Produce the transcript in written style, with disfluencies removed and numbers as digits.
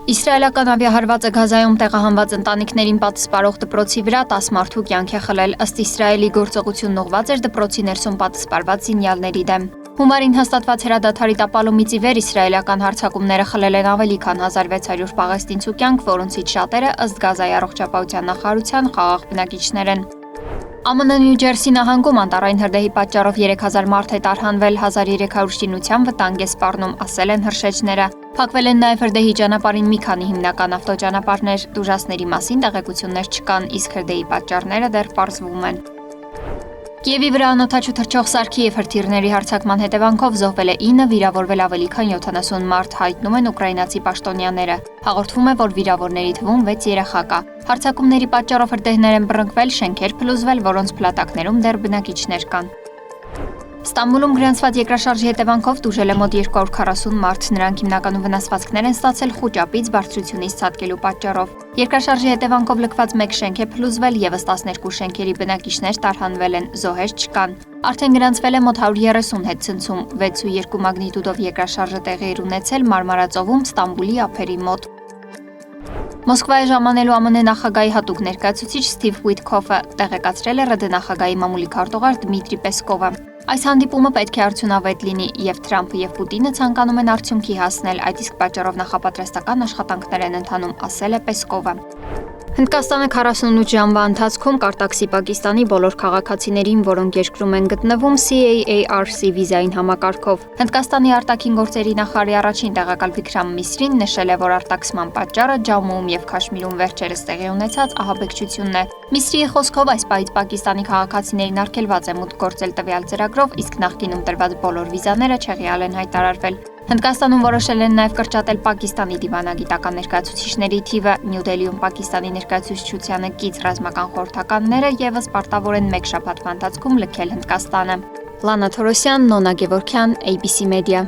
Իսրայելական ավիահարվածը Գազայում տեղահանված ընտանիքներին պատսպարող դպրոցի վրա 10 մարդու կյանք է խլել, ըստ Իսրայելի գործողությունն ուղղված էր դպրոցի ներսում պատսպարված զինյալների դեմ։ Հունվարին հաստատված հրադադարի տապալումից ի վեր իսրայելական հարձակումները խլել են ավելի քան 1600 պաղեստինցու կյանք, որոնցից շատերը ըստ Գազայի առողջապահության նախարարության խաղաղ բնակիչներ են։ ԱՄՆ Նյու Ջերսի նահանգում անտառային հրդեհի պատճառով 3000 մարդ է տարհանվել, 1300 շինության վտանգ է սպառնում, ասել են հրշեջները։ Փակվել են նաև հրդեհի ճանապարհին մի քանի հիմնական ավտոճանապարհներ, տուժածների մասին տեղեկություններ չկան, իսկ հրդեհի պատճառները դեռ պարզվում են։ Կիևի վրա անօդաչու թռչող սարքի և հրթիռների հարձակման հետևանքով զոհվել է 9, վիրավորվել ավելի քան 70 մարդ, հայտնում են ուկրաինացի պաշտոնյաները։ Հաղորդվում է, որ վիրավորների թվում 6 երեխա կա։ Հարձակումների պատճառով հրդեհներ են բռնկվել, շենքեր փլուզվել, որոնց փլատակներում դեռ բնակիչներ կան։ Ստամբուլում գրանցված երկրաշարժի հետևանքով տուժել է մոտ 240 մարդ, նրանք հիմնականում վնասվածքներ են ստացել խուճապից, բարձրությունից ցատկելու պատճառով։ Երկրաշարժի հետևանքով լքված մեկ շենք է փլուզվել, ևս 12 շենքերի բնակիչներ տարհանվել են, զոհեր չկան։ Արդեն գրանցվել է մոտ 130 հետցնցում, 6.2 մագնիտուդով երկրաշարժը տեղի էր ունեցել Մարմարածովում, Ստամբուլի ափերի մոտ։ Մոսկվայի ժամանելու ԱՄՆ նախագահի հատուկ ներկայացուցիչ Սթիվ Ուիթքոֆը տեղեկացրել է ՌԴ նախագահի մամուլի քարտուղար Դմիտրի Պեսկովը։ Այս հանդիպումը պետք է արդյունավետ լինի, եւ Թրամփը եւ Պուտինը ցանկանում են արդյունքի հասնել, այդ իսկ պատճառով նախապատրաստական աշխատանքներ են ընթանում, ասել է Պեսկովը։ Հնդկաստանը 48 ժամվա ընթացքում կարտաքսի Պակիստանի բոլոր քաղաքացիներին, որոնք երկրում են գտնվում, CAARC վիզային համակարգով։ Հնդկաստանի արտաքին գործերի նախարարի առաջին տեղակալ Վիկրամ Միսրին նշել է, որ արտաքսման պատճառը Ջամմուում եւ Քաշմիրում վերջերս տեղի ունեցած ահաբեկչությունն է։ Միսրիի խոսքով այս պահից Պակիստանի քաղաքացիներին արգելված է մուտք գործել տվյալ ծրագրով, իսկ նախկինում տրված բոլոր վիզաները չեղյալ են հայտարարվել։ Հնդկաստանում որոշել են նաև կրճատել Պակիստանի դիվանագիտական ներկայացուցիչների թիվը, Նյու Դելիում Պակիստանի ներկայացուցչությանը կից ռազմական խորհրդականները ևս պարտավոր են մեկ շաբաթվա ընթացքում լքել Հնդկաստանը։ Լանա Թորոսյան, Նոնա Գևորգյան, ABC Media։